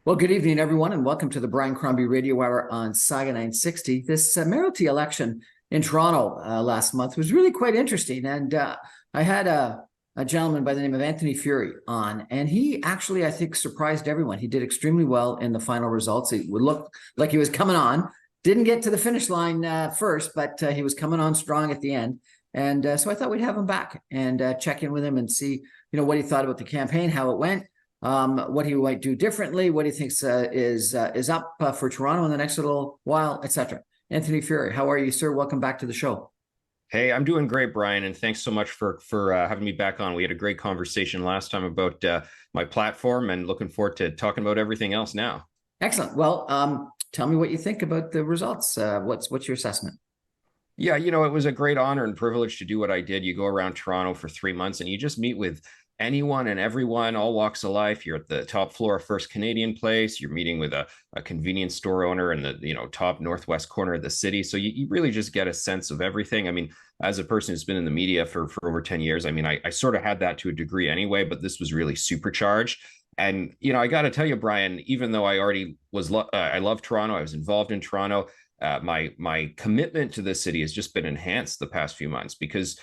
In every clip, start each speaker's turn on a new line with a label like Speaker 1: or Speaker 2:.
Speaker 1: Well, good evening, everyone, and welcome to the Brian Crombie Radio Hour on Saga 960. This Mayoralty election in Toronto last month was really quite interesting. And I had a gentleman by the name of Anthony Furey on, and he actually, I think, surprised everyone. He did extremely well in the final results. It would look like he was coming on. Didn't get to the finish line first, but he was coming on strong at the end. And so I thought we'd have him back and check in with him and see, what he thought about the campaign, how it went. What he might do differently, what he thinks is up for Toronto in the next little while, etc. Anthony Furey, how are you, sir? Welcome back to the show.
Speaker 2: Hey, I'm doing great, Brian, and thanks so much for having me back on. We had a great conversation last time about my platform, and looking forward to talking about everything else now.
Speaker 1: Excellent. Well, tell me what you think about the results. What's your assessment?
Speaker 2: Yeah, it was a great honor and privilege to do what I did. You go around Toronto for 3 months, and you just meet with anyone and everyone, all walks of life. You're at the top floor of First Canadian Place. You're meeting with a convenience store owner in the top northwest corner of the city. So you really just get a sense of everything. I mean, as a person who's been in the media for over 10 years, I mean, I sort of had that to a degree anyway, but this was really supercharged. And, I got to tell you, Brian, even though I already was, I love Toronto, I was involved in Toronto, my commitment to this city has just been enhanced the past few months, because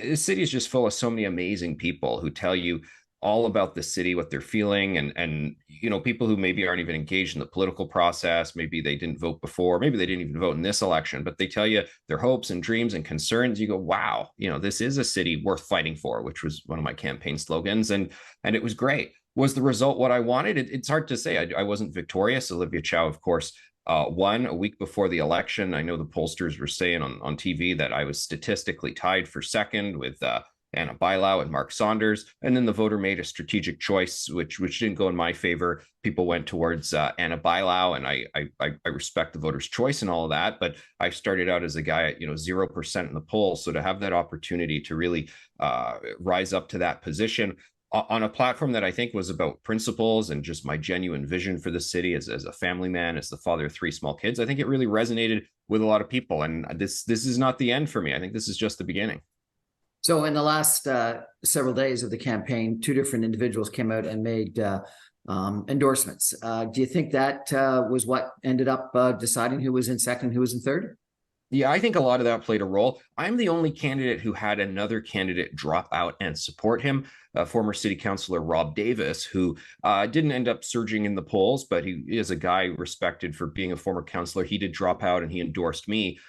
Speaker 2: the city is just full of so many amazing people who tell you all about the city, what they're feeling, and people who maybe aren't even engaged in the political process. Maybe they didn't vote before, maybe they didn't even vote in this election, but they tell you their hopes and dreams and concerns. You go, wow, this is a city worth fighting for, which was one of my campaign slogans, and it was great. Was the result what I wanted? It's hard to say. I wasn't victorious. Olivia Chow, of course, won a week before the election. I know the pollsters were saying on TV that I was statistically tied for second with Anna Bailão and Mark Saunders. And then the voter made a strategic choice, which didn't go in my favor. People went towards Anna Bailão, and I respect the voters' choice and all of that. But I started out as a guy at 0% in the polls. So to have that opportunity to really rise up to that position on a platform that I think was about principles and just my genuine vision for the city as a family man, as the father of 3 small kids, I think it really resonated with a lot of people. And this is not the end for me. I think this is just the beginning.
Speaker 1: So in the last several days of the campaign, 2 different individuals came out and made endorsements. Do you think that was what ended up deciding who was in second, who was in third?
Speaker 2: Yeah, I think a lot of that played a role. I'm the only candidate who had another candidate drop out and support him, former city councilor Rob Davis, who didn't end up surging in the polls, but he is a guy respected for being a former councilor. He did drop out, and he endorsed me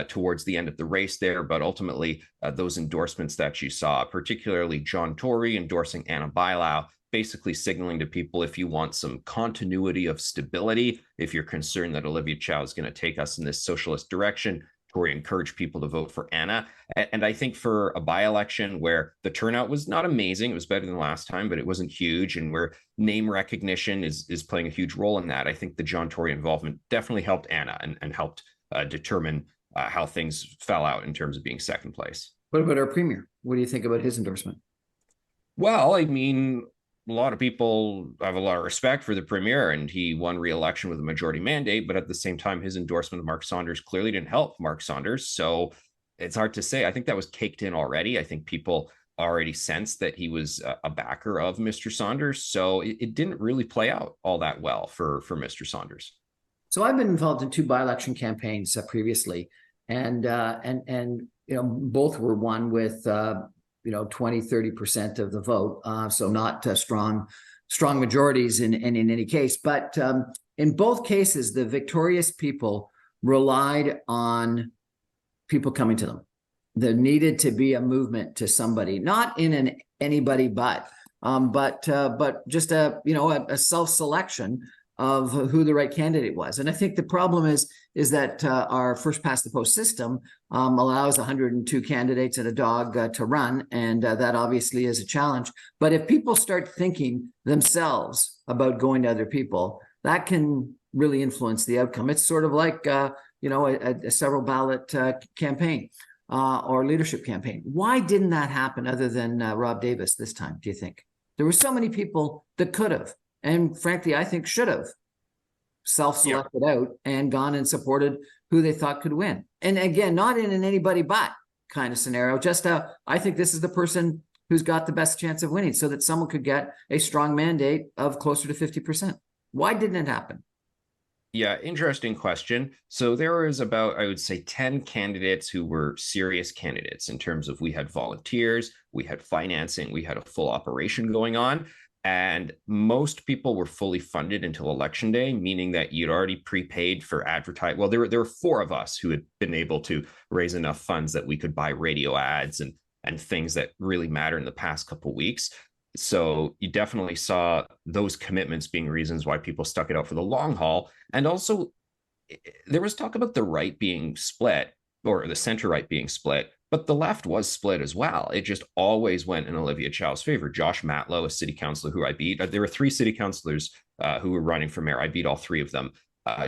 Speaker 2: towards the end of the race there. But ultimately, those endorsements that you saw, particularly John Tory endorsing Anna Bailão, basically signaling to people, if you want some continuity of stability, if you're concerned that Olivia Chow is going to take us in this socialist direction, Tory encouraged people to vote for Anna. And I think for a by-election where the turnout was not amazing, it was better than last time, but it wasn't huge, and where name recognition is playing a huge role in that, I think the John Tory involvement definitely helped Anna and helped determine how things fell out in terms of being second place.
Speaker 1: What about our premier? What do you think about his endorsement?
Speaker 2: Well, I mean, a lot of people have a lot of respect for the premier, and he won re-election with a majority mandate. But at the same time, his endorsement of Mark Saunders clearly didn't help Mark Saunders. So it's hard to say. I think that was caked in already. I think people already sensed that he was a backer of Mr. Saunders. So it didn't really play out all that well for Mr. Saunders.
Speaker 1: So I've been involved in 2 by-election campaigns previously, and both were won with 20-30% of the vote. So not strong majorities in any case. But in both cases, the victorious people relied on people coming to them. There needed to be a movement to somebody, not in an anybody but just a self-selection of who the right candidate was. And I think the problem is that our first past the post system allows 102 candidates and a dog to run, and that obviously is a challenge. But if people start thinking themselves about going to other people, that can really influence the outcome. It's sort of like a several ballot campaign or leadership campaign. Why didn't that happen other than Rob Davis this time, do you think? There were so many people that could have, and frankly, I think should have self-selected out and gone and supported who they thought could win. And again, not in an anybody but kind of scenario, just I think this is the person who's got the best chance of winning, so that someone could get a strong mandate of closer to 50%. Why didn't it happen?
Speaker 2: Yeah, interesting question. So there was about, I would say, 10 candidates who were serious candidates in terms of we had volunteers, we had financing, we had a full operation going on. And most people were fully funded until election day, meaning that you'd already prepaid for advertise. Well, there were four of us who had been able to raise enough funds that we could buy radio ads and things that really matter in the past couple of weeks. So you definitely saw those commitments being reasons why people stuck it out for the long haul. And also, there was talk about the right being split or the center right being split, but the left was split as well. It just always went in Olivia Chow's favor. Josh Matlow, a city councilor who I beat, there were three city councilors who were running for mayor. I beat all three of them.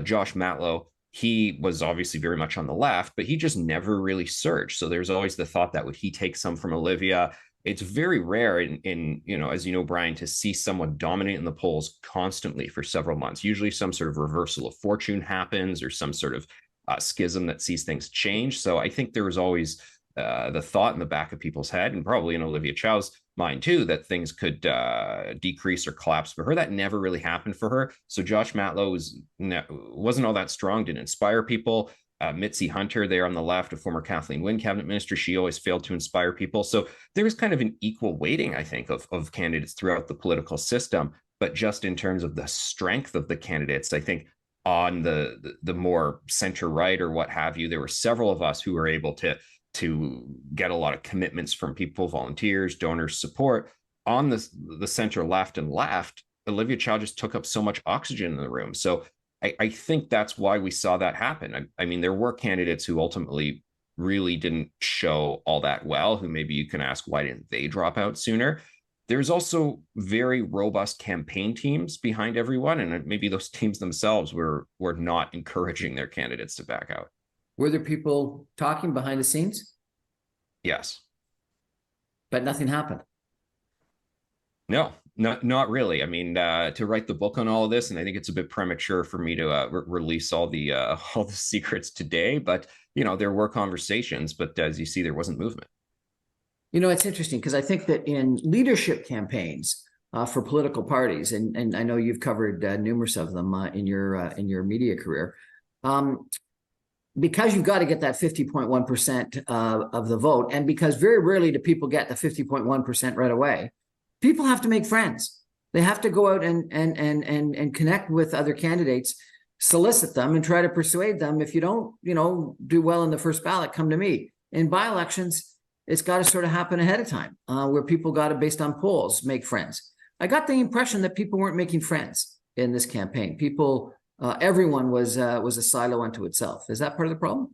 Speaker 2: Josh Matlow, he was obviously very much on the left, but he just never really surged. So there's always the thought that would he take some from Olivia? It's very rare in as you know, Brian, to see someone dominate in the polls constantly for several months. Usually some sort of reversal of fortune happens or some sort of schism that sees things change. So I think there was always the thought in the back of people's head, and probably in Olivia Chow's mind too, that things could decrease or collapse for her. That never really happened for her. So Josh Matlow wasn't all that strong, didn't inspire people. Mitzi Hunter there on the left, a former Kathleen Wynne cabinet minister, she always failed to inspire people. So there was kind of an equal weighting, I think, of candidates throughout the political system. But just in terms of the strength of the candidates, I think on the more center right or what have you, there were several of us who were able to get a lot of commitments from people, volunteers, donors, support. On the center left and left, Olivia Chow just took up so much oxygen in the room. So I think that's why we saw that happen. I mean, there were candidates who ultimately really didn't show all that well, who maybe you can ask, why didn't they drop out sooner? There's also very robust campaign teams behind everyone, and maybe those teams themselves were not encouraging their candidates to back out.
Speaker 1: Were there people talking behind the scenes?
Speaker 2: Yes.
Speaker 1: But nothing happened.
Speaker 2: No, not really. I mean, to write the book on all of this, and I think it's a bit premature for me to release all the secrets today. But there were conversations, but as you see, there wasn't movement.
Speaker 1: It's interesting because I think that in leadership campaigns for political parties, and I know you've covered numerous of them in your media career, because you've got to get that 50.1% of the vote, and because very rarely do people get the 50.1% right away. People have to make friends. They have to go out and connect with other candidates, solicit them, and try to persuade them. If you don't, do well in the first ballot, come to me. In by-elections, it's got to sort of happen ahead of time, where people got to, based on polls, make friends. I got the impression that people weren't making friends in this campaign. Everyone was a silo unto itself. Is that part of the problem?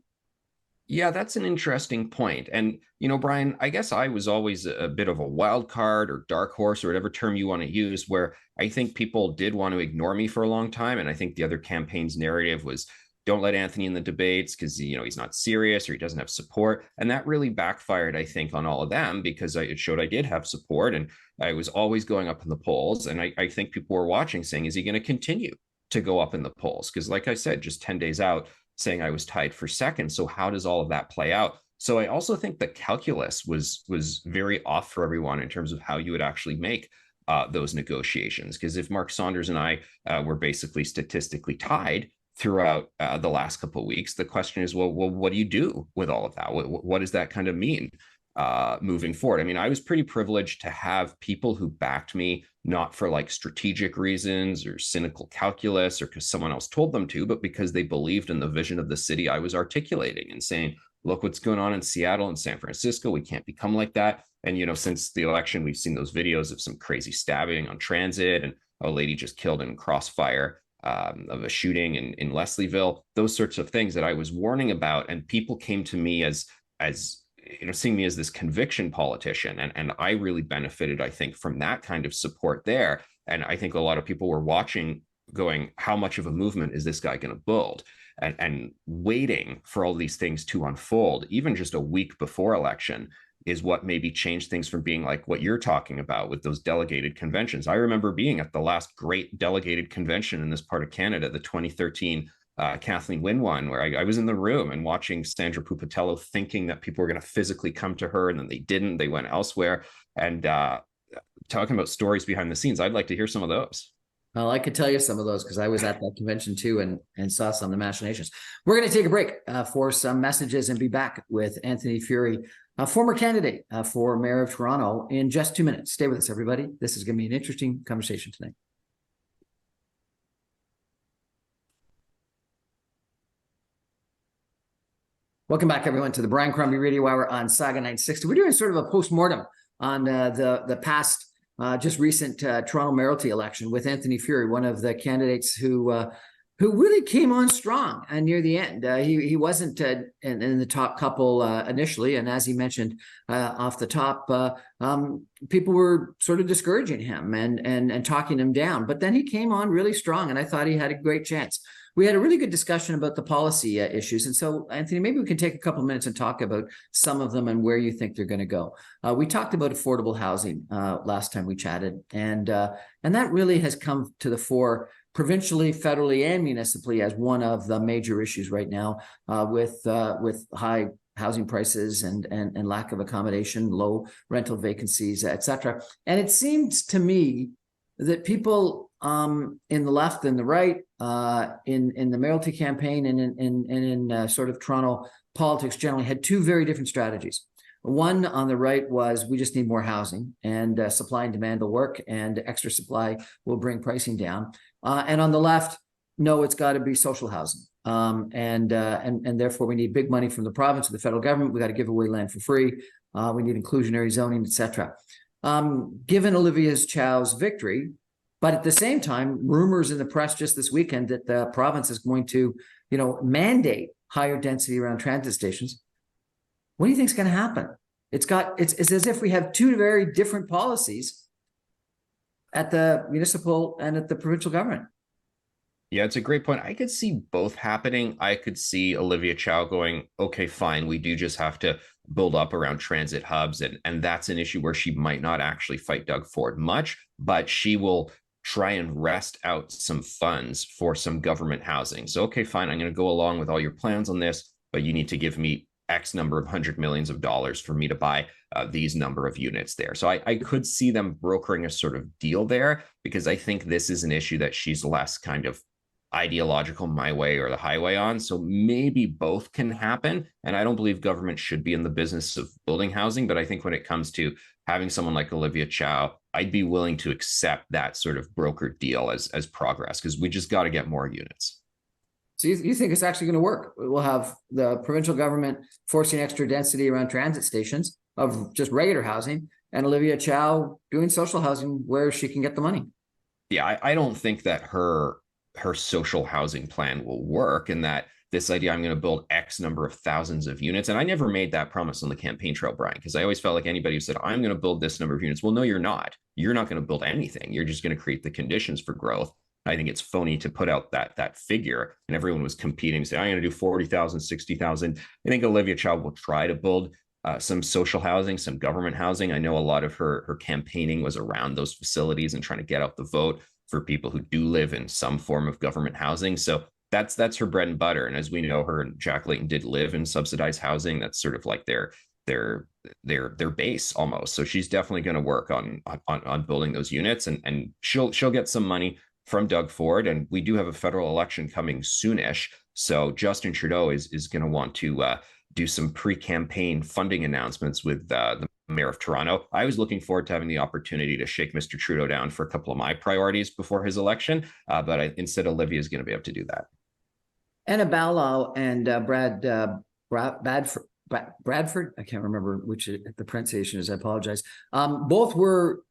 Speaker 2: Yeah, that's an interesting point. And, Brian, I guess I was always a bit of a wild card or dark horse or whatever term you want to use, where I think people did want to ignore me for a long time. And I think the other campaign's narrative was, don't let Anthony in the debates because, he's not serious or he doesn't have support. And that really backfired, I think, on all of them, because it showed I did have support and I was always going up in the polls. And I think people were watching saying, is he going to continue to go up in the polls? Because like I said, just 10 days out, saying I was tied for second. So how does all of that play out? So I also think the calculus was very off for everyone in terms of how you would actually make those negotiations. Because if Mark Saunders and I were basically statistically tied throughout the last couple of weeks, the question is, well, what do you do with all of that? What does that kind of mean moving forward? I mean, I was pretty privileged to have people who backed me, not for like strategic reasons or cynical calculus or because someone else told them to, but because they believed in the vision of the city I was articulating and saying, look what's going on in Seattle and San Francisco. We can't become like that. And, since the election, we've seen those videos of some crazy stabbing on transit and a lady just killed in crossfire of a shooting in Leslieville, those sorts of things that I was warning about. And people came to me as seeing me as this conviction politician. And I really benefited, I think, from that kind of support there. And I think a lot of people were watching going, how much of a movement is this guy going to build? And waiting for all these things to unfold, even just a week before election, is what maybe changed things from being like what you're talking about with those delegated conventions. I remember being at the last great delegated convention in this part of Canada, the 2013 Kathleen Wynne one, where I was in the room and watching Sandra Pupatello, thinking that people were going to physically come to her, and then they didn't. They went elsewhere. And talking about stories behind the scenes, I'd like to hear some of those.
Speaker 1: Well, I could tell you some of those because I was at that convention too and saw some of the machinations. We're going to take a break for some messages and be back with Anthony Furey, a former candidate for Mayor of Toronto, in just 2 minutes. Stay with us, everybody. This is going to be an interesting conversation tonight. Welcome back, everyone, to the Brian Crombie Radio Hour on Saga 960. We're doing sort of a post-mortem on the past, just recent Toronto Mayoralty election with Anthony Furey, one of the candidates who really came on strong and near the end. He wasn't in the top couple initially, and as he mentioned off the top, people were sort of discouraging him and talking him down. But then he came on really strong, and I thought he had a great chance. We had a really good discussion about the policy issues. And so, Anthony, maybe we can take a couple of minutes and talk about some of them and where you think they're going to go. We talked about affordable housing last time we chatted, and that really has come to the fore provincially, federally, and municipally as one of the major issues right now with high housing prices and lack of accommodation, low rental vacancies, et cetera. And it seems to me that people in the left and the right, in the Mayoralty campaign and in sort of Toronto politics generally, had two very different strategies. One on the right was we just need more housing, and supply and demand will work, and extra supply will bring pricing down. And on the left, no, it's got to be social housing, and therefore we need big money from the province or the federal government. We got to give away land for free. We need inclusionary zoning, etc. Given Olivia Chow's victory, but at the same time, rumors in the press just this weekend that the province is going to, mandate higher density around transit stations. What do you think is going to happen? It's as if we have two very different policies at the municipal and at the provincial government.
Speaker 2: Yeah, it's a great point. I could see both happening. I could see Olivia Chow going, okay, fine, we do just have to build up around transit hubs. And that's an issue where she might not actually fight Doug Ford much, but she will try and wrest out some funds for some government housing. So, okay, fine, I'm going to go along with all your plans on this, but you need to give me X number of $100 million for me to buy these number of units there. So I could see them brokering a sort of deal there, because I think this is an issue that she's less kind of ideological my way or the highway on. So maybe both can happen. And I don't believe government should be in the business of building housing. But I think when it comes to having someone like Olivia Chow, I'd be willing to accept that sort of brokered deal as progress, because we just got to get more units.
Speaker 1: So you think it's actually going to work? We'll have the provincial government forcing extra density around transit stations of just regular housing, and Olivia Chow doing social housing where she can get the money.
Speaker 2: Yeah, I don't think that her social housing plan will work, and that this idea, I'm going to build X number of thousands of units. And I never made that promise on the campaign trail, Brian, because I always felt like anybody who said, I'm going to build this number of units. Well, no, you're not. You're not going to build anything. You're just going to create the conditions for growth. I think it's phony to put out that figure, and everyone was competing, saying, I'm going to do 40,000, 60,000. I think Olivia Chow will try to build some social housing, some government housing. I know a lot of her campaigning was around those facilities and trying to get out the vote for people who do live in some form of government housing. So that's her bread and butter. And as we know, her and Jack Layton did live in subsidized housing. That's sort of like their base almost. So she's definitely going to work on building those units, and she'll get some money from Doug Ford. And we do have a federal election coming soonish. So Justin Trudeau is going to want to do some pre-campaign funding announcements with the mayor of Toronto. I was looking forward to having the opportunity to shake Mr. Trudeau down for a couple of my priorities before his election. But instead, Olivia is going to be able to do that. Anna
Speaker 1: Ballow and Bradford, I can't remember which the pronunciation is, I apologize. Both were,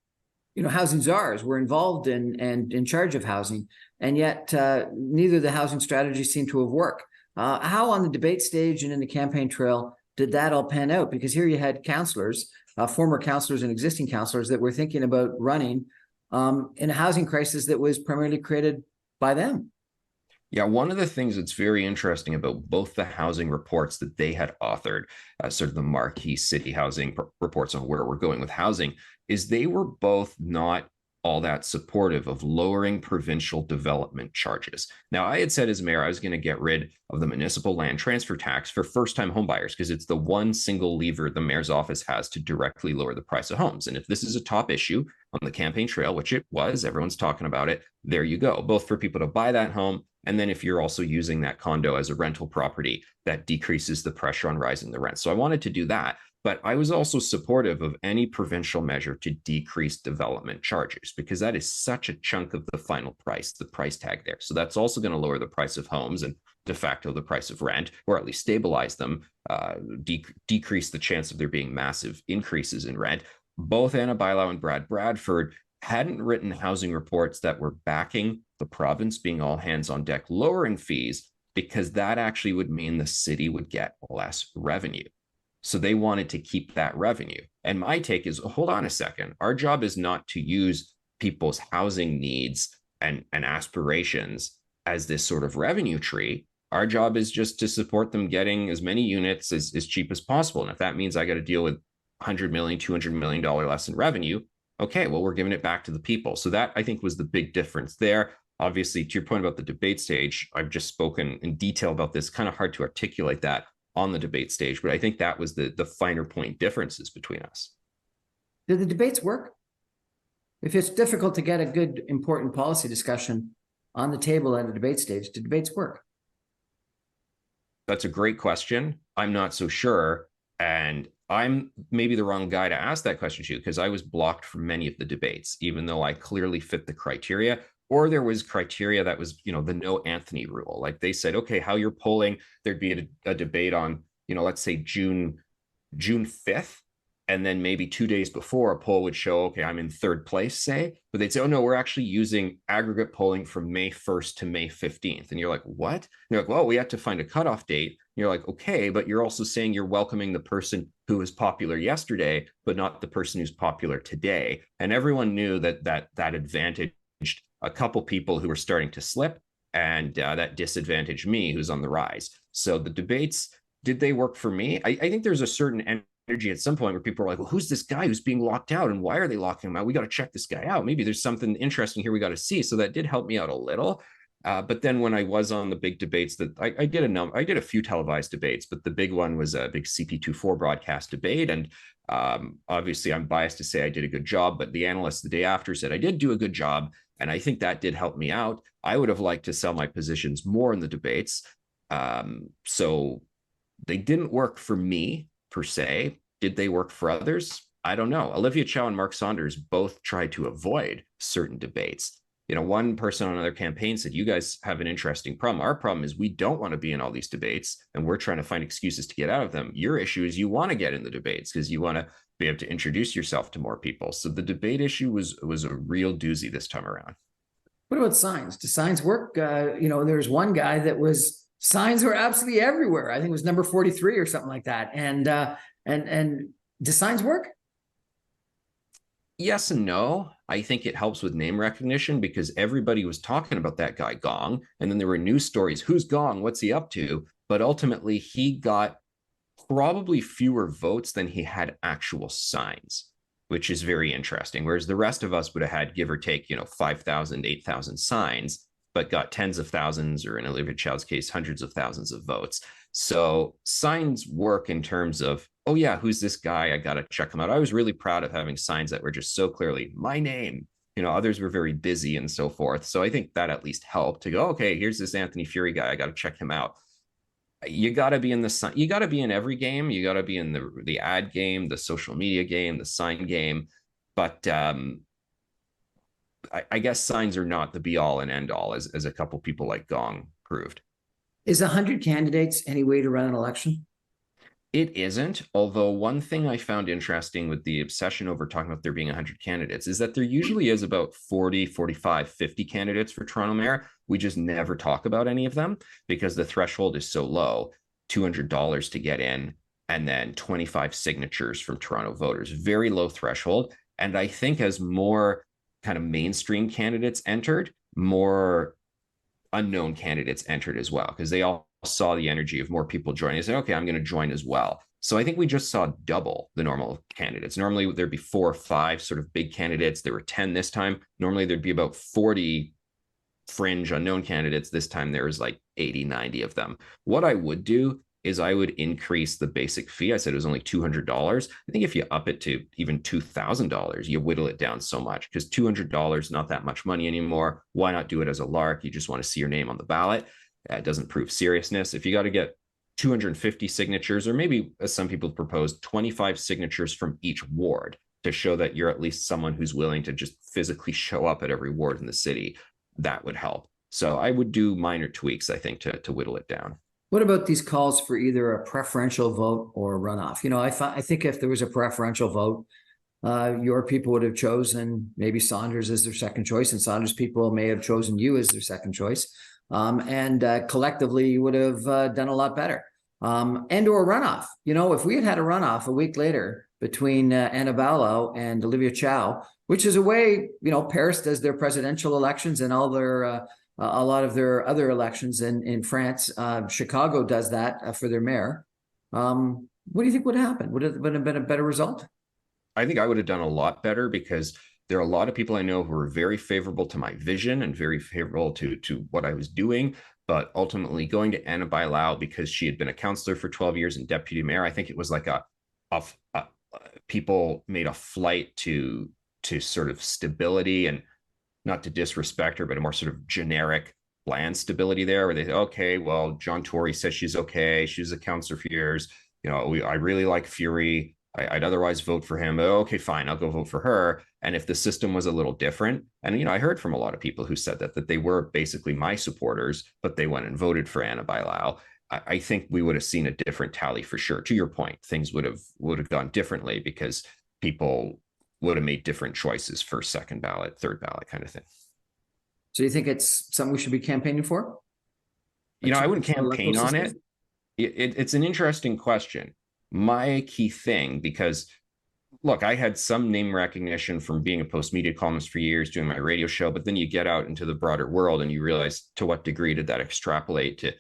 Speaker 1: housing czars, were involved in and in charge of housing, and yet neither of the housing strategies seem to have worked. How on the debate stage and in the campaign trail did that all pan out? Because here you had councillors, former councillors and existing councillors that were thinking about running in a housing crisis that was primarily created by them.
Speaker 2: Yeah, one of the things that's very interesting about both the housing reports that they had authored, sort of the marquee city housing reports on where we're going with housing, is they were both not all that supportive of lowering provincial development charges. Now, I had said as mayor, I was going to get rid of the municipal land transfer tax for first-time homebuyers because it's the one single lever the mayor's office has to directly lower the price of homes. And if this is a top issue on the campaign trail, which it was, everyone's talking about it, there you go, both for people to buy that home, and then if you're also using that condo as a rental property, that decreases the pressure on rising the rent. So I wanted to do that. But I was also supportive of any provincial measure to decrease development charges because that is such a chunk of the final price, the price tag there. So that's also going to lower the price of homes and de facto the price of rent, or at least stabilize them, decrease the chance of there being massive increases in rent. Both Anna Bylau and Brad Bradford hadn't written housing reports that were backing the province being all hands on deck lowering fees because that actually would mean the city would get less revenue. So they wanted to keep that revenue. And my take is, hold on a second. Our job is not to use people's housing needs and aspirations as this sort of revenue tree. Our job is just to support them getting as many units as cheap as possible. And if that means I got to deal with $100 million, $200 million less in revenue, okay, well, we're giving it back to the people. So that, I think, was the big difference there. Obviously, to your point about the debate stage, I've just spoken in detail about this. Kind of hard to articulate that on the debate stage, but I think that was the finer point differences between us.
Speaker 1: Do the debates work? If it's difficult to get a good, important policy discussion on the table at a debate stage, do debates work?
Speaker 2: That's a great question. I'm not so sure. And I'm maybe the wrong guy to ask that question to because I was blocked from many of the debates, even though I clearly fit the criteria. Or there was criteria that was, the no Anthony rule. Like they said, okay, how you're polling, there'd be a debate on, let's say June 5th. And then maybe 2 days before a poll would show, okay, I'm in third place, say, but they'd say, oh no, we're actually using aggregate polling from May 1st to May 15th. And you're like, what? And you're like, well, we have to find a cutoff date. And you're like, okay, but you're also saying you're welcoming the person who was popular yesterday, but not the person who's popular today. And everyone knew that advantaged a couple people who were starting to slip, and that disadvantaged me, who's on the rise. So the debates, did they work for me? I think there's a certain energy at some point where people are like, well, who's this guy who's being locked out, and why are they locking him out? We got to check this guy out. Maybe there's something interesting here we got to see. So that did help me out a little. But then when I was on the big debates, that I did a few televised debates, but the big one was a big CP24 broadcast debate. And obviously, I'm biased to say I did a good job, but the analysts the day after said I did do a good job. And I think that did help me out. I would have liked to sell my positions more in the debates. So they didn't work for me per se. Did they work for others? I don't know. Olivia Chow and Mark Saunders both tried to avoid certain debates. One person on another campaign said, you guys have an interesting problem. Our problem is we don't want to be in all these debates, and we're trying to find excuses to get out of them. Your issue is you want to get in the debates because you want to be able to introduce yourself to more people. So the debate issue was a real doozy this time around.
Speaker 1: What about signs? Do signs work? There's one guy that was, signs were absolutely everywhere. I think it was number 43 or something like that. And do signs work?
Speaker 2: Yes and no. I think it helps with name recognition because everybody was talking about that guy Gong. And then there were news stories. Who's Gong? What's he up to? But ultimately, he got probably fewer votes than he had actual signs, which is very interesting. Whereas the rest of us would have had, give or take, 5,000, 8,000 signs, but got tens of thousands, or in Olivia Chow's case, hundreds of thousands of votes. So signs work in terms of, oh yeah, who's this guy? I got to check him out. I was really proud of having signs that were just so clearly my name. Others were very busy and so forth. So I think that at least helped to go, okay, here's this Anthony Furey guy. I got to check him out. You got to be in you got to be in every game. You got to be in the ad game, the social media game, the sign game. But I guess signs are not the be all and end all, as a couple people like Gong proved.
Speaker 1: Is 100 candidates any way to run an election?
Speaker 2: It isn't, although one thing I found interesting with the obsession over talking about there being 100 candidates is that there usually is about 40, 45, 50 candidates for Toronto Mayor. We just never talk about any of them because the threshold is so low, $200 to get in, and then 25 signatures from Toronto voters. Very low threshold. And I think as more kind of mainstream candidates entered, more unknown candidates entered as well, because they all saw the energy of more people joining. They said, okay, I'm going to join as well. So I think we just saw double the normal candidates. Normally there'd be 4 or 5 sort of big candidates. There were 10 this time. Normally there'd be about 40 fringe unknown candidates. This time there was like 80, 90 of them. What I would do is I would increase the basic fee. I said it was only $200. I think if you up it to even $2,000, you whittle it down so much, because $200, not that much money anymore. Why not do it as a lark? You just want to see your name on the ballot. It doesn't prove seriousness. If you got to get 250 signatures, or maybe, as some people proposed, 25 signatures from each ward to show that you're at least someone who's willing to just physically show up at every ward in the city, that would help. So I would do minor tweaks, I think, to whittle it down.
Speaker 1: What about these calls for either a preferential vote or a runoff? You know, I think if there was a preferential vote, your people would have chosen maybe Saunders as their second choice, and Saunders people may have chosen you as their second choice. And collectively, you would have done a lot better. And or a runoff. You know, if we had a runoff a week later between Anna Ballo and Olivia Chow, which is a way, you know, Paris does their presidential elections and all their a lot of their other elections in France. Chicago does that for their mayor. What do you think would happen? Would it have been a better result?
Speaker 2: I think I would have done a lot better, because there are a lot of people I know who are very favorable to my vision and very favorable to what I was doing. But ultimately going to Anna Bailão, because she had been a councillor for 12 years and deputy mayor, I think it was like people made a flight to sort of stability, and not to disrespect her, but a more sort of generic bland stability there, where they say, okay, well, John Tory says she's okay. She's a councillor for years. You know, I really like Furey. I'd otherwise vote for him. Okay, fine, I'll go vote for her. And if the system was a little different, and you know, I heard from a lot of people who said that they were basically my supporters, but they went and voted for Anna Bailão. I think we would have seen a different tally for sure. To your point, things would have gone differently, because people would have made different choices for second ballot, third ballot kind of thing.
Speaker 1: So you think it's something we should be campaigning for?
Speaker 2: You know, I wouldn't campaign on it. It's an interesting question. My key thing, because look, I had some name recognition from being a post media columnist for years, doing my radio show, but then you get out into the broader world and you realize to what degree did that extrapolate to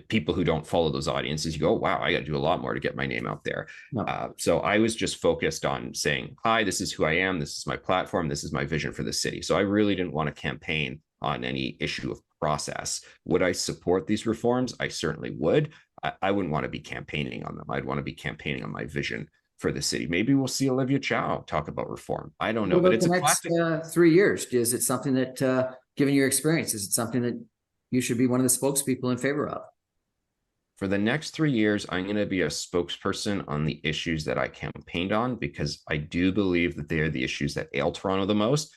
Speaker 2: people who don't follow those audiences. You go, oh, wow, I got to do a lot more to get my name out there. No. So I was just focused on saying, hi, this is who I am. This is my platform. This is my vision for the city. So I really didn't want to campaign on any issue of process. Would I support these reforms? I certainly would. I wouldn't want to be campaigning on them. I'd want to be campaigning on my vision for the city. Maybe we'll see Olivia Chow talk about reform. I don't know, but it's
Speaker 1: the next 3 years. Is it something that, given your experience, is it something that you should be one of the spokespeople in favor of?
Speaker 2: For the next 3 years, I'm going to be a spokesperson on the issues that I campaigned on, because I do believe that they are the issues that ail Toronto the most.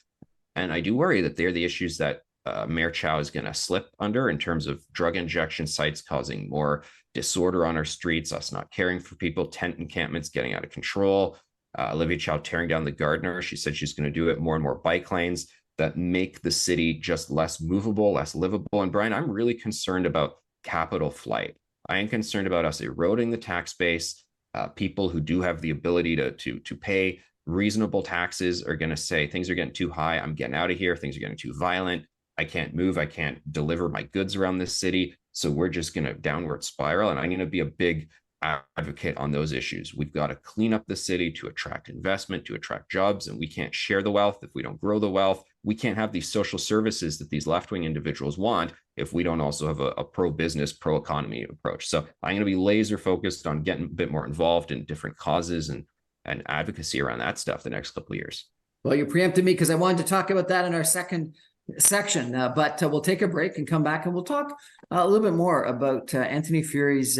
Speaker 2: And I do worry that they're the issues that Mayor Chow is going to slip under, in terms of drug injection sites causing more disorder on our streets, us not caring for people, tent encampments getting out of control, Olivia Chow tearing down the Gardner. She said she's going to do it, more and more bike lanes that make the city just less movable, less livable. And Brian, I'm really concerned about capital flight. I am concerned about us eroding the tax base. People who do have the ability to pay reasonable taxes are going to say things are getting too high. I'm getting out of here. Things are getting too violent. I can't move. I can't deliver my goods around this city. So we're just going to downward spiral. And I'm going to be a big advocate on those issues. We've got to clean up the city to attract investment, to attract jobs. And we can't share the wealth if we don't grow the wealth. We can't have these social services that these left-wing individuals want if we don't also have a pro-business, pro-economy approach. So I'm going to be laser focused on getting a bit more involved in different causes and advocacy around that stuff the next couple of years.
Speaker 1: Well, you preempted me, because I wanted to talk about that in our second section, but we'll take a break and come back and we'll talk a little bit more about Anthony Furey's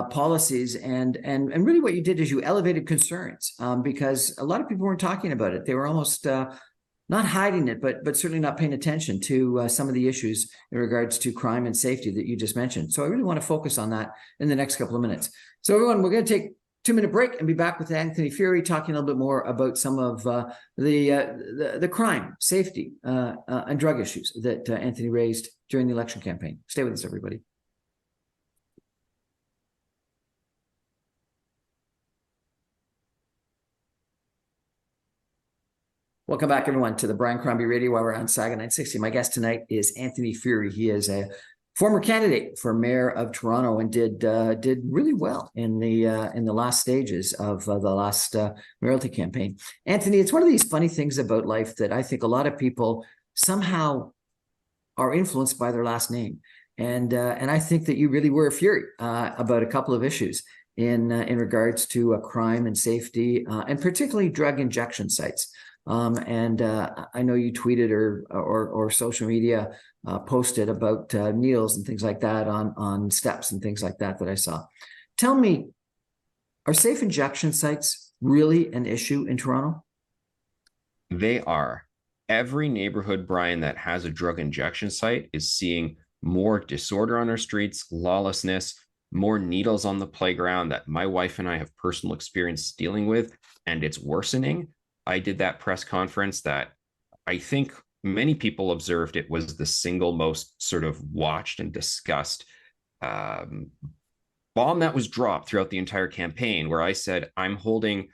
Speaker 1: policies and really what you did is you elevated concerns, because a lot of people weren't talking about it. They were almost not hiding it, but certainly not paying attention to some of the issues in regards to crime and safety that you just mentioned. So I really want to focus on that in the next couple of minutes. So everyone, we're going to take 2-minute break and be back with Anthony Furey talking a little bit more about some of the crime, safety, and drug issues that Anthony raised during the election campaign. Stay with us, everybody. Welcome back, everyone, to the Brian Crombie Radio while we're on Saga 960. My guest tonight is Anthony Furey. He is a former candidate for mayor of Toronto, and did really well in the last stages of the last mayoralty campaign. Anthony, it's one of these funny things about life that I think a lot of people somehow are influenced by their last name, and I think that you really were a Furey about a couple of issues in regards to crime and safety, and particularly drug injection sites. I know you tweeted or social media posted about needles and things like that on steps and things like that I saw. Tell me, are safe injection sites really an issue in Toronto?
Speaker 2: They are. Every neighborhood, Brian, that has a drug injection site is seeing more disorder on our streets, lawlessness, more needles on the playground that my wife and I have personal experience dealing with, and it's worsening. I did that press conference that I think many people observed it was the single most sort of watched and discussed bomb that was dropped throughout the entire campaign, where I said, I'm holding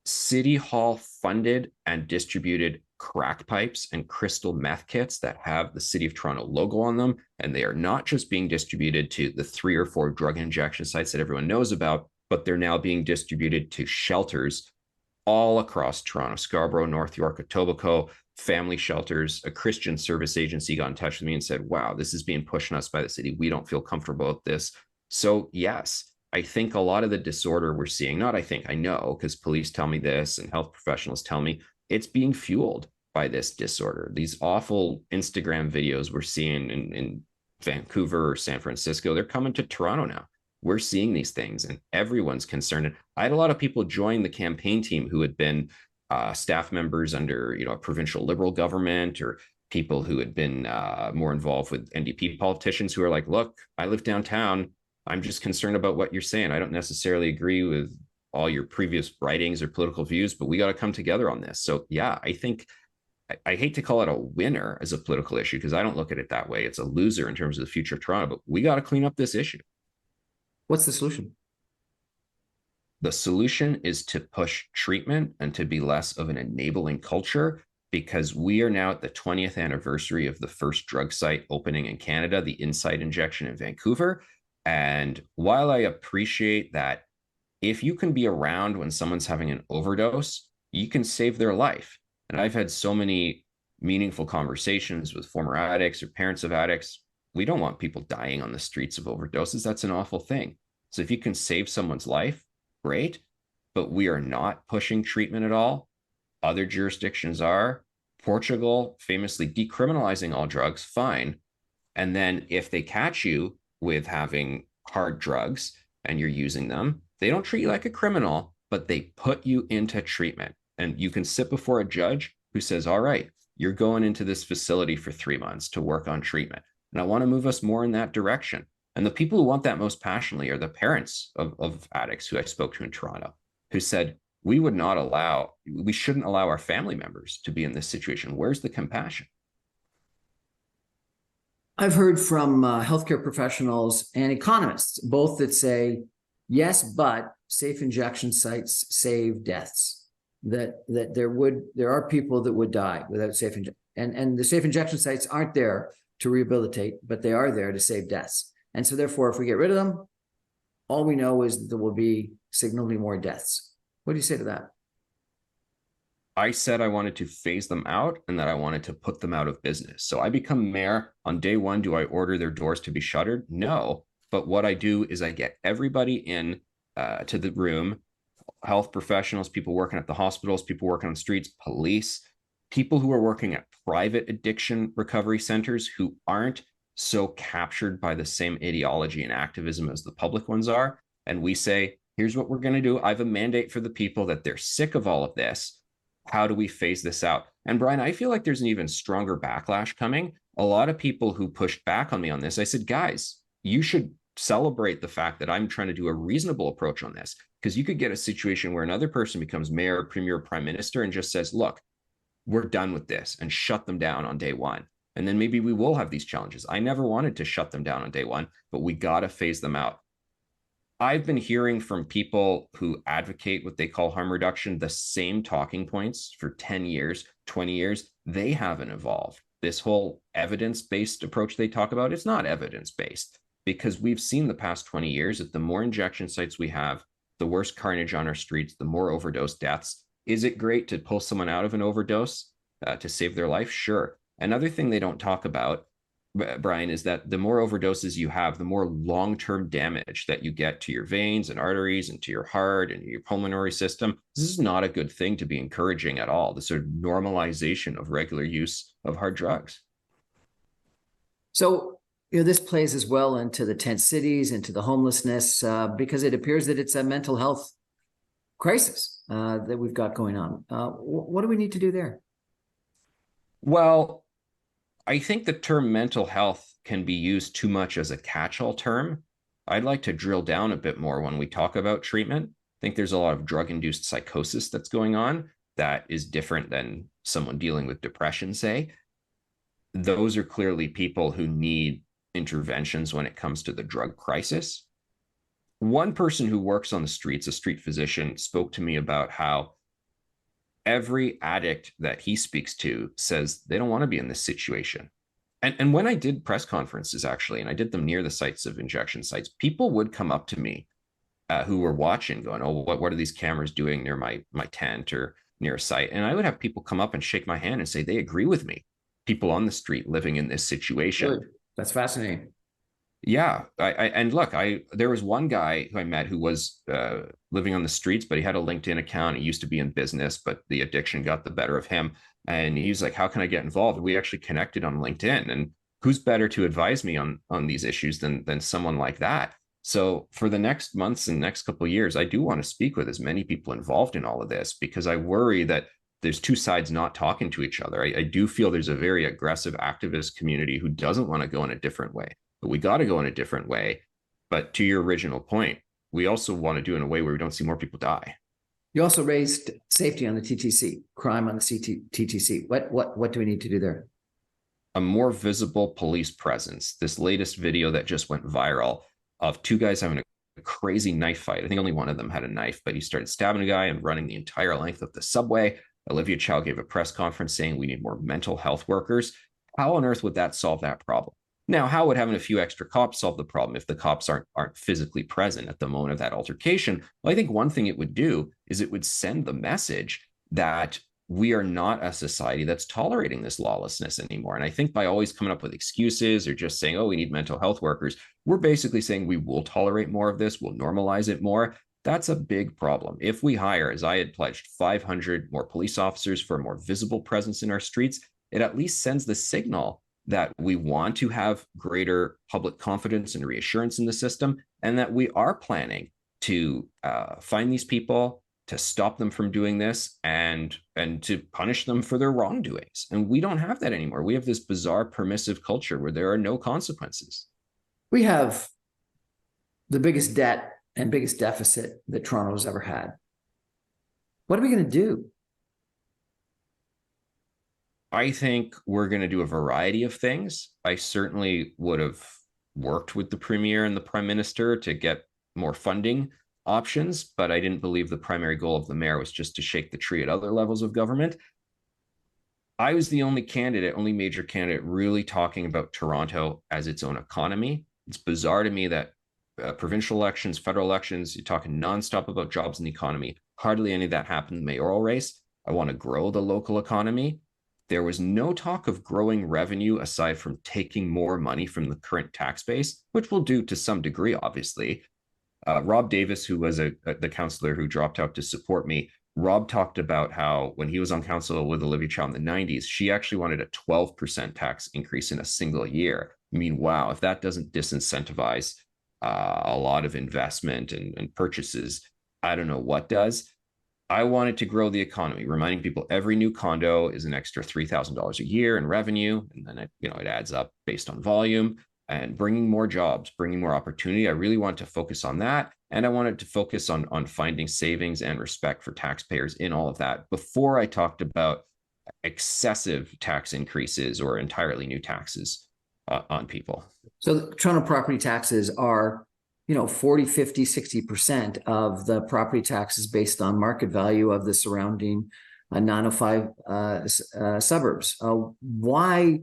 Speaker 2: City Hall funded and distributed crack pipes and crystal meth kits that have the City of Toronto logo on them. And they are not just being distributed to the 3 or 4 drug injection sites that everyone knows about, but they're now being distributed to shelters all across Toronto, Scarborough, North York, Etobicoke, family shelters. A Christian service agency got in touch with me and said, wow, this is being pushed on us by the city. We don't feel comfortable with this. So yes, I think a lot of the disorder we're seeing, not I think, I know, because police tell me this and health professionals tell me, it's being fueled by this disorder. These awful Instagram videos we're seeing in Vancouver or San Francisco, they're coming to Toronto now. We're seeing these things and everyone's concerned. I had a lot of people join the campaign team who had been staff members under a provincial Liberal government, or people who had been more involved with NDP politicians who are like, look, I live downtown. I'm just concerned about what you're saying. I don't necessarily agree with all your previous writings or political views, but we got to come together on this. So yeah, I think I hate to call it a winner as a political issue, because I don't look at it that way. It's a loser in terms of the future of Toronto, but we got to clean up this issue.
Speaker 1: What's the solution?
Speaker 2: The solution is to push treatment and to be less of an enabling culture, because we are now at the 20th anniversary of the first drug site opening in Canada, the Inside Injection in Vancouver. And while I appreciate that if you can be around when someone's having an overdose, you can save their life. And I've had so many meaningful conversations with former addicts or parents of addicts. We don't want people dying on the streets of overdoses. That's an awful thing. So if you can save someone's life, great. But we are not pushing treatment at all. Other jurisdictions are. Portugal famously decriminalizing all drugs, fine. And then if they catch you with having hard drugs and you're using them, they don't treat you like a criminal, but they put you into treatment. And you can sit before a judge who says, all right, you're going into this facility for 3 months to work on treatment. And I want to move us more in that direction. And the people who want that most passionately are the parents of addicts who I spoke to in Toronto, who said, we shouldn't allow our family members to be in this situation. Where's the compassion?
Speaker 1: I've heard from healthcare professionals and economists, both that say, yes, but safe injection sites save deaths. That there are people that would die without safe injection. And the safe injection sites aren't there to rehabilitate, but they are there to save deaths. And so therefore, if we get rid of them, all we know is that there will be significantly more deaths. What do you say to that?
Speaker 2: I said I wanted to phase them out and that I wanted to put them out of business. So I become mayor. On day one, do I order their doors to be shuttered? No. But what I do is I get everybody in to the room, health professionals, people working at the hospitals, people working on streets, police, people who are working at private addiction recovery centers who aren't so captured by the same ideology and activism as the public ones are. And we say, here's what we're going to do. I have a mandate for the people that they're sick of all of this. How do we phase this out? And Brian, I feel like there's an even stronger backlash coming. A lot of people who pushed back on me on this, I said, guys, you should celebrate the fact that I'm trying to do a reasonable approach on this, because you could get a situation where another person becomes mayor, premier, prime minister, and just says, look, we're done with this, and shut them down on day one. And then maybe we will have these challenges. I never wanted to shut them down on day one, but we got to phase them out. I've been hearing from people who advocate what they call harm reduction, the same talking points for 10 years, 20 years. They haven't evolved. this whole evidence-based approach they talk about, it's not evidence-based, because we've seen the past 20 years that the more injection sites we have, the worse carnage on our streets, the more overdose deaths. Is it great to pull someone out of an overdose to save their life? Sure. Another thing they don't talk about, Brian, is that the more overdoses you have, the more long-term damage that you get to your veins and arteries and to your heart and your pulmonary system. This is not a good thing to be encouraging at all, the sort of normalization of regular use of hard drugs.
Speaker 1: So, this plays as well into the tent cities, into the homelessness, because it appears that it's a mental health crisis that we've got going on. What do we need to do there?
Speaker 2: Well, I think the term mental health can be used too much as a catch-all term. I'd like to drill down a bit more when we talk about treatment. I think there's a lot of drug-induced psychosis that's going on that is different than someone dealing with depression, say. Those are clearly people who need interventions when it comes to the drug crisis. One person who works on the streets, a street physician, spoke to me about how every addict that he speaks to says they don't want to be in this situation. And when I did press conferences, actually, and I did them near the sites of injection sites, people would come up to me who were watching going, oh, what are these cameras doing near my tent or near a site? And I would have people come up and shake my hand and say, they agree with me. People on the street living in this situation.
Speaker 1: Good. That's fascinating.
Speaker 2: Yeah, there was one guy who I met who was living on the streets, but he had a LinkedIn account. He used to be in business, but the addiction got the better of him. And he's like, how can I get involved? We actually connected on LinkedIn, and who's better to advise me on these issues than someone like that? So for the next months and next couple of years, I do want to speak with as many people involved in all of this, because I worry that there's two sides not talking to each other. I do feel there's a very aggressive activist community who doesn't want to go in a different way. But we got to go in a different way. But to your original point, we also want to do it in a way where we don't see more people die.
Speaker 1: You also raised safety on the TTC, crime on the TTC. What do we need to do there?
Speaker 2: A more visible police presence. This latest video that just went viral of two guys having a crazy knife fight. I think only one of them had a knife, but he started stabbing a guy and running the entire length of the subway. Olivia Chow gave a press conference saying we need more mental health workers. How on earth would that solve that problem? Now, how would having a few extra cops solve the problem if the cops aren't physically present at the moment of that altercation? Well, I think one thing it would do is it would send the message that we are not a society that's tolerating this lawlessness anymore. And I think by always coming up with excuses or just saying, oh, we need mental health workers, we're basically saying we will tolerate more of this, we'll normalize it more. That's a big problem. If we hire, as I had pledged, 500 more police officers for a more visible presence in our streets, it at least sends the signal that we want to have greater public confidence and reassurance in the system, and that we are planning to find these people, to stop them from doing this, and to punish them for their wrongdoings. And we don't have that anymore. We have this bizarre permissive culture where there are no consequences.
Speaker 1: We have the biggest debt and biggest deficit that Toronto's ever had. What are we going to do?
Speaker 2: I think we're going to do a variety of things. I certainly would have worked with the premier and the prime minister to get more funding options, but I didn't believe the primary goal of the mayor was just to shake the tree at other levels of government. I was the only major candidate really talking about Toronto as its own economy. It's bizarre to me that provincial elections, federal elections, you're talking nonstop about jobs and the economy. Hardly any of that happened in the mayoral race. I want to grow the local economy. There was no talk of growing revenue aside from taking more money from the current tax base, which we'll do to some degree, obviously. Rob Davis, who was the councillor who dropped out to support me, Rob talked about how when he was on council with Olivia Chow in the 90s, she actually wanted a 12% tax increase in a single year. I mean, wow, if that doesn't disincentivize a lot of investment and purchases, I don't know what does. I wanted to grow the economy, reminding people every new condo is an extra $3,000 a year in revenue. And then it adds up based on volume, and bringing more jobs, bringing more opportunity. I really wanted to focus on that. And I wanted to focus on finding savings and respect for taxpayers in all of that before I talked about excessive tax increases or entirely new taxes on people.
Speaker 1: So the Toronto property taxes are 40, 50, 60% of the property taxes based on market value of the surrounding 905 suburbs. Why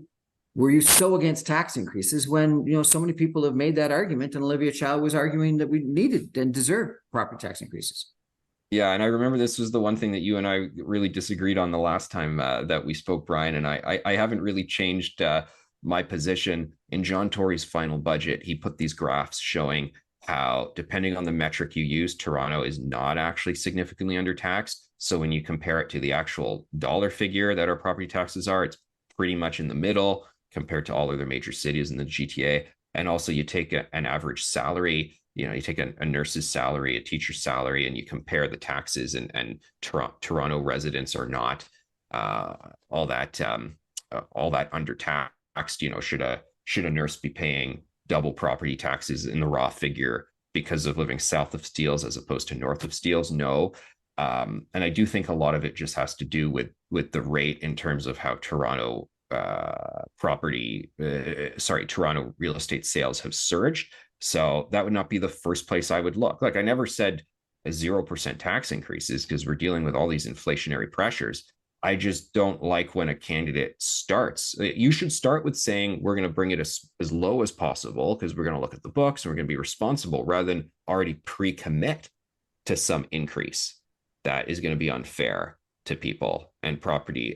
Speaker 1: were you so against tax increases when so many people have made that argument, and Olivia Chow was arguing that we needed and deserved property tax increases?
Speaker 2: Yeah, and I remember this was the one thing that you and I really disagreed on the last time that we spoke, Brian. And I haven't really changed my position. In John Tory's final budget, he put these graphs showing how, depending on the metric you use, Toronto is not actually significantly undertaxed. So when you compare it to the actual dollar figure that our property taxes are, it's pretty much in the middle compared to all other major cities in the GTA. And also, you take an average salary. You take a nurse's salary, a teacher's salary, and you compare the taxes, and Toronto residents are not all that undertaxed. Should a nurse be paying double property taxes in the raw figure because of living south of Steeles as opposed to north of Steeles? No. And I do think a lot of it just has to do with the rate in terms of how Toronto Toronto real estate sales have surged. So that would not be the first place I would look. Like, I never said a 0% tax increases because we're dealing with all these inflationary pressures. I just don't like when a candidate starts. You should start with saying we're going to bring it as low as possible because we're going to look at the books and we're going to be responsible, rather than already pre-commit to some increase that is going to be unfair to people and property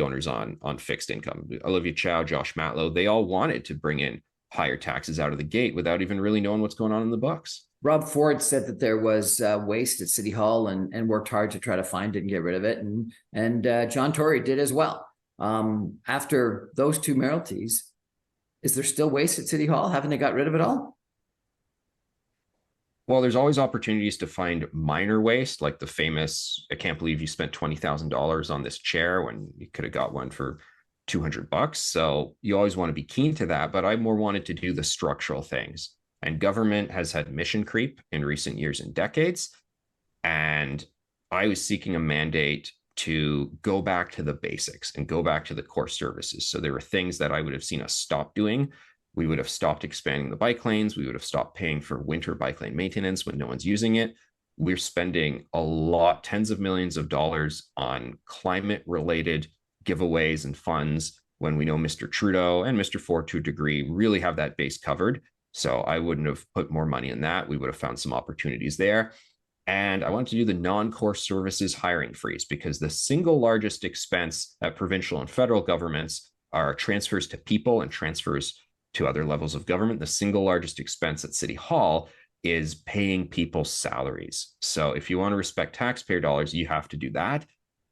Speaker 2: owners on fixed income. Olivia Chow, Josh Matlow, they all wanted to bring in higher taxes out of the gate without even really knowing what's going on in the books.
Speaker 1: Rob Ford said that there was waste at City Hall and worked hard to try to find it and get rid of it. And John Tory did as well. After those two mayoralties, is there still waste at City Hall? Haven't they got rid of it all?
Speaker 2: Well, there's always opportunities to find minor waste, like the famous, I can't believe you spent $20,000 on this chair when you could have got one for $200. So you always want to be keen to that, but I more wanted to do the structural things. And government has had mission creep in recent years and decades. And I was seeking a mandate to go back to the basics and go back to the core services. So there were things that I would have seen us stop doing. We would have stopped expanding the bike lanes. We would have stopped paying for winter bike lane maintenance when no one's using it. We're spending a lot, tens of millions of dollars on climate related giveaways and funds when we know Mr. Trudeau and Mr. Ford, to a degree, really have that base covered. So I wouldn't have put more money in that. We would have found some opportunities there. And I wanted to do the non-core services hiring freeze, because the single largest expense at provincial and federal governments are transfers to people and transfers to other levels of government. The single largest expense at City Hall is paying people salaries. So if you want to respect taxpayer dollars, you have to do that.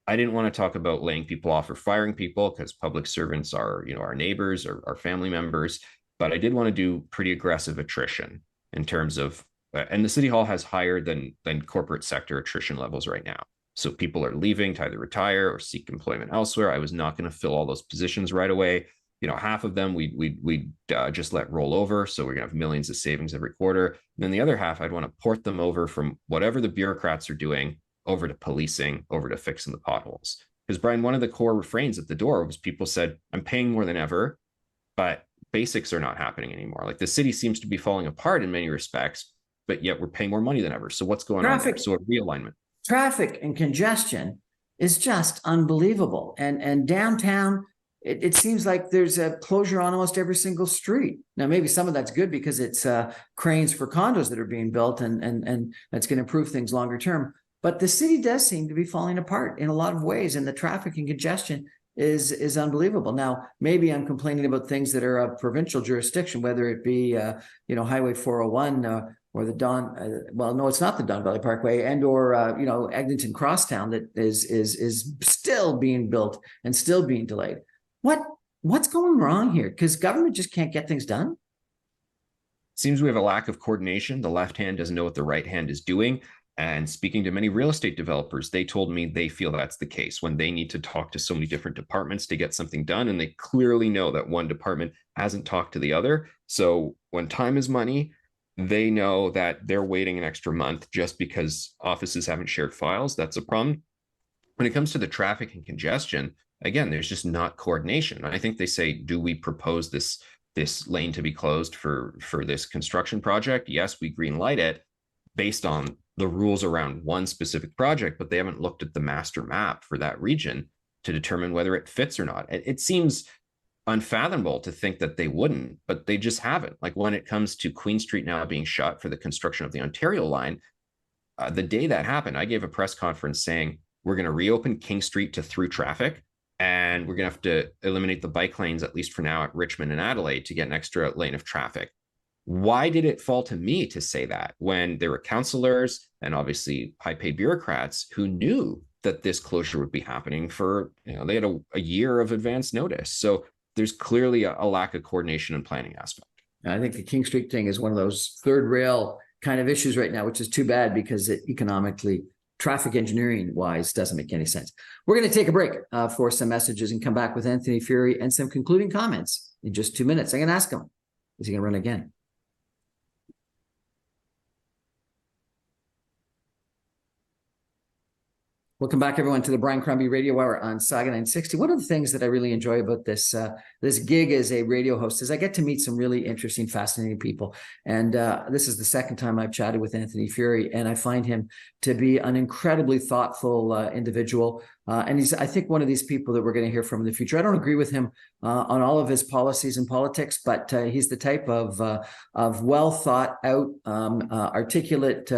Speaker 2: I didn't want to talk about laying people off or firing people, because public servants are, our neighbors or our family members. But I did want to do pretty aggressive attrition in terms of, and the City Hall has higher than corporate sector attrition levels right now. So people are leaving to either retire or seek employment elsewhere. I was not going to fill all those positions right away. Half of them we'd just let roll over. So we're going to have millions of savings every quarter. And then the other half, I'd want to port them over from whatever the bureaucrats are doing over to policing, over to fixing the potholes. Because, Brian, one of the core refrains at the door was people said, I'm paying more than ever, but basics are not happening anymore. Like, the city seems to be falling apart in many respects, but yet we're paying more money than ever. So what's going on there? So a realignment.
Speaker 1: Traffic and congestion is just unbelievable. And downtown, it seems like there's a closure on almost every single street. Now, maybe some of that's good because it's cranes for condos that are being built, and that's going to improve things longer term. But the city does seem to be falling apart in a lot of ways, and the traffic and congestion is unbelievable. Now, maybe I'm complaining about things that are of provincial jurisdiction, whether it be Highway 401 or the Don. Well, no, it's not the Don Valley Parkway, and or Eglinton Crosstown that is still being built and still being delayed. What's going wrong here? Because government just can't get things done.
Speaker 2: Seems we have a lack of coordination. The left hand doesn't know what the right hand is doing. And speaking to many real estate developers, they told me they feel that's the case when they need to talk to so many different departments to get something done. And they clearly know that one department hasn't talked to the other. So when time is money, they know that they're waiting an extra month just because offices haven't shared files. That's a problem. When it comes to the traffic and congestion, again, there's just not coordination. I think they say, do we propose this lane to be closed for this construction project? Yes, we green light it based on the rules around one specific project, but they haven't looked at the master map for that region to determine whether it fits or not. It seems unfathomable to think that they wouldn't, but they just haven't. Like when it comes to Queen Street now being shut for the construction of the Ontario line, the day that happened, I gave a press conference saying, we're going to reopen King Street to through traffic, and we're going to have to eliminate the bike lanes, at least for now, at Richmond and Adelaide to get an extra lane of traffic. Why did it fall to me to say that when there were councillors and obviously high-paid bureaucrats who knew that this closure would be happening for, they had a year of advance notice. So there's clearly a lack of coordination and planning aspect.
Speaker 1: I think the King Street thing is one of those third rail kind of issues right now, which is too bad because it economically, traffic engineering wise, doesn't make any sense. We're going to take a break for some messages and come back with Anthony Furey and some concluding comments in just 2 minutes. I'm going to ask him, is he going to run again? Welcome back, everyone, to the Brian Crombie Radio Hour on Saga 960. One of the things that I really enjoy about this gig as a radio host is I get to meet some really interesting, fascinating people. And this is the second time I've chatted with Anthony Furey, and I find him to be an incredibly thoughtful individual. And he's, I think, one of these people that we're going to hear from in the future. I don't agree with him on all of his policies and politics, but he's the type of well thought out, articulate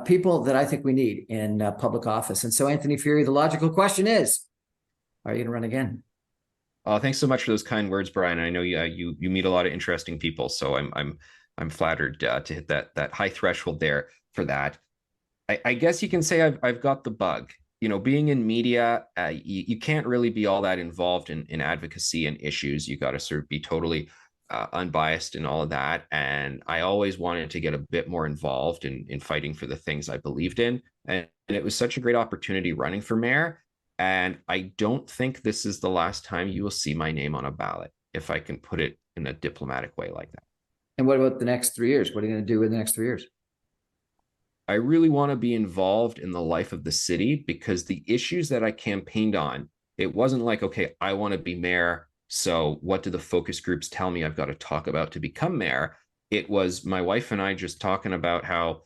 Speaker 1: people that I think we need in public office. And so, Anthony Furey, the logical question is, are you going to run again?
Speaker 2: Thanks so much for those kind words, Brian. I know you meet a lot of interesting people, so I'm flattered to hit that high threshold there for that. I guess you can say I've got the bug. Being in media, you can't really be all that involved in advocacy and issues. You got to sort of be totally unbiased in all of that. And I always wanted to get a bit more involved in fighting for the things I believed in. And it was such a great opportunity running for mayor. And I don't think this is the last time you will see my name on a ballot, if I can put it in a diplomatic way like that.
Speaker 1: And what about the next 3 years? What are you going to do in the next 3 years?
Speaker 2: I really want to be involved in the life of the city because the issues that I campaigned on, it wasn't like, okay, I want to be mayor, so what do the focus groups tell me I've got to talk about to become mayor? It was my wife and I just talking about how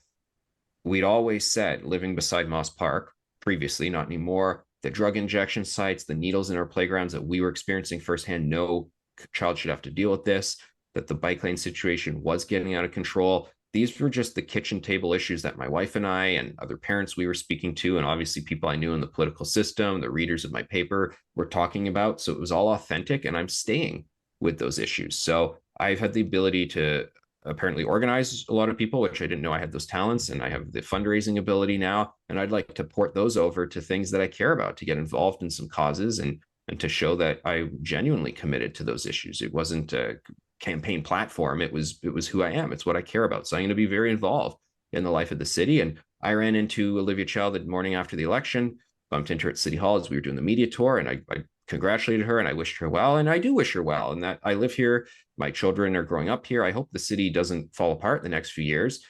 Speaker 2: we'd always said, living beside Moss Park, previously, not anymore, the drug injection sites, the needles in our playgrounds that we were experiencing firsthand, no child should have to deal with this, that the bike lane situation was getting out of control. These were just the kitchen table issues that my wife and I and other parents we were speaking to, and obviously people I knew in the political system, the readers of my paper, were talking about. So it was all authentic, and I'm staying with those issues. So I've had the ability to apparently organize a lot of people, which I didn't know I had those talents, and I have the fundraising ability now. And I'd like to port those over to things that I care about, to get involved in some causes and to show that I genuinely committed to those issues. It wasn't a campaign platform. It was who I am. It's what I care about. So I'm going to be very involved in the life of the city. And I ran into Olivia Chow the morning after the election, bumped into her at City Hall as we were doing the media tour. And I congratulated her and I wished her well. And I do wish her well. And that I live here. My children are growing up here. I hope the city doesn't fall apart in the next few years.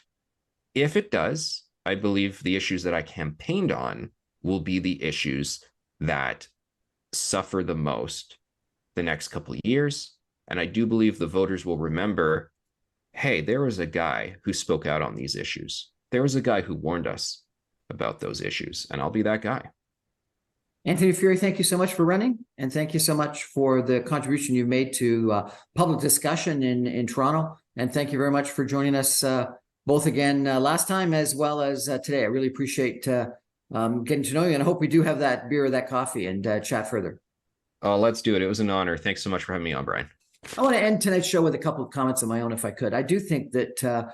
Speaker 2: If it does, I believe the issues that I campaigned on will be the issues that suffer the most the next couple of years. And I do believe the voters will remember, hey, there was a guy who spoke out on these issues. There was a guy who warned us about those issues, and I'll be that guy.
Speaker 1: Anthony Furey, thank you so much for running, and thank you so much for the contribution you've made to public discussion in Toronto. And thank you very much for joining us both again last time as well as today. I really appreciate getting to know you, and I hope we do have that beer or that coffee and chat further.
Speaker 2: Oh, let's do it. It was an honor. Thanks so much for having me on, Brian.
Speaker 1: I want to end tonight's show with a couple of comments of my own, if I could. I do think that,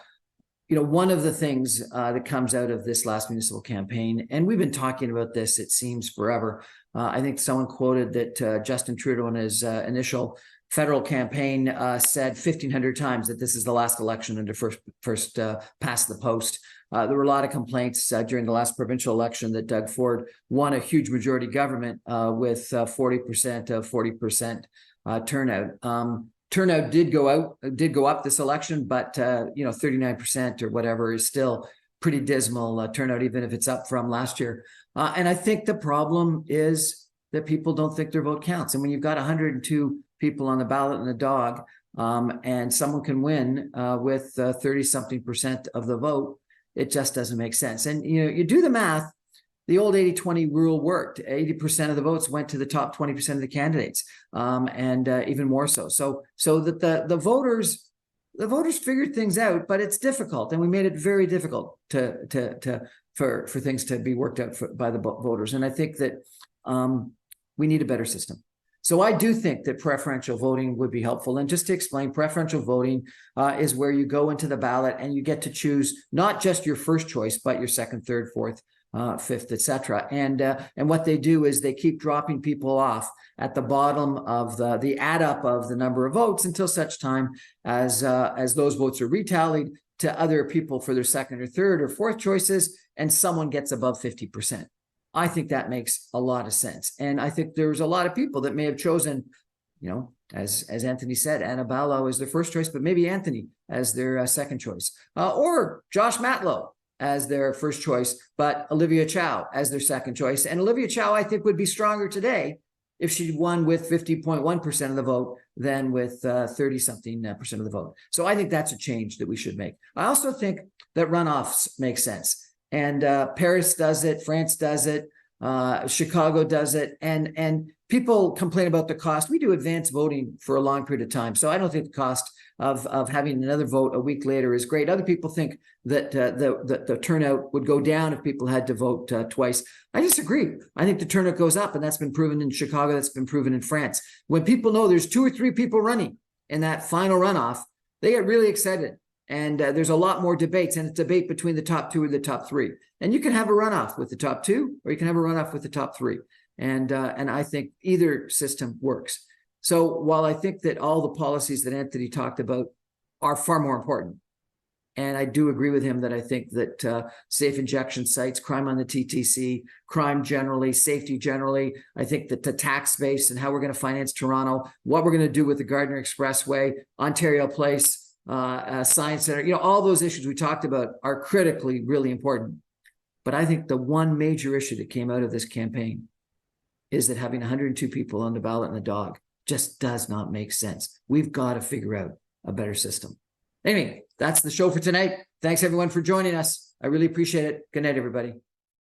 Speaker 1: one of the things that comes out of this last municipal campaign, and we've been talking about this, it seems forever. I think someone quoted that Justin Trudeau in his initial federal campaign said 1,500 times that this is the last election under first past the post. There were a lot of complaints during the last provincial election that Doug Ford won a huge majority government with 40% turnout. Turnout did go up this election, but 39% or whatever is still pretty dismal turnout, even if it's up from last year. And I think the problem is that people don't think their vote counts. And when you've got 102 people on the ballot and a dog, and someone can win with 30-something% of the vote, it just doesn't make sense. And, you do the math, the old 80-20 rule worked. 80% of the votes went to the top 20% of the candidates, and even more so. So that the voters figured things out, but it's difficult, and we made it very difficult for things to be worked out by the voters. And I think that we need a better system. So I do think that preferential voting would be helpful. And just to explain, preferential voting is where you go into the ballot and you get to choose not just your first choice, but your second, third, fourth, fifth, etc. And what they do is they keep dropping people off at the bottom of the add up of the number of votes until such time as those votes are retallied to other people for their second or third or fourth choices, and someone gets above 50%. I think that makes a lot of sense. And I think there's a lot of people that may have chosen, as Anthony said, Anna Ballow as their first choice, but maybe Anthony as their second choice, or Josh Matlow as their first choice, but Olivia Chow as their second choice. And Olivia Chow, I think, would be stronger today if she won with 50.1% of the vote than with 30-something% of the vote. So I think that's a change that we should make. I also think that runoffs make sense. And Paris does it, France does it, Chicago does it, and people complain about the cost. We do advanced voting for a long period of time, so I don't think the cost of having another vote a week later is great. Other people think that the turnout would go down if people had to vote twice. I disagree. I think the turnout goes up, and that's been proven in Chicago. That's been proven in France. When people know there's 2 or 3 people running in that final runoff, they get really excited. And there's a lot more debates, and it's debate between the top 2 or the top 3. And you can have a runoff with the top 2, or you can have a runoff with the top 3. And I think either system works. So while I think that all the policies that Anthony talked about are far more important, and I do agree with him that I think that safe injection sites, crime on the TTC, crime generally, safety generally, I think that the tax base and how we're going to finance Toronto, what we're going to do with the Gardner Expressway, Ontario Place, Science Center, all those issues we talked about are critically really important. But I think the one major issue that came out of this campaign is that having 102 people on the ballot and a dog just does not make sense. We've got to figure out a better system. Anyway, that's the show for tonight. Thanks everyone for joining us. I really appreciate it. Good night, everybody.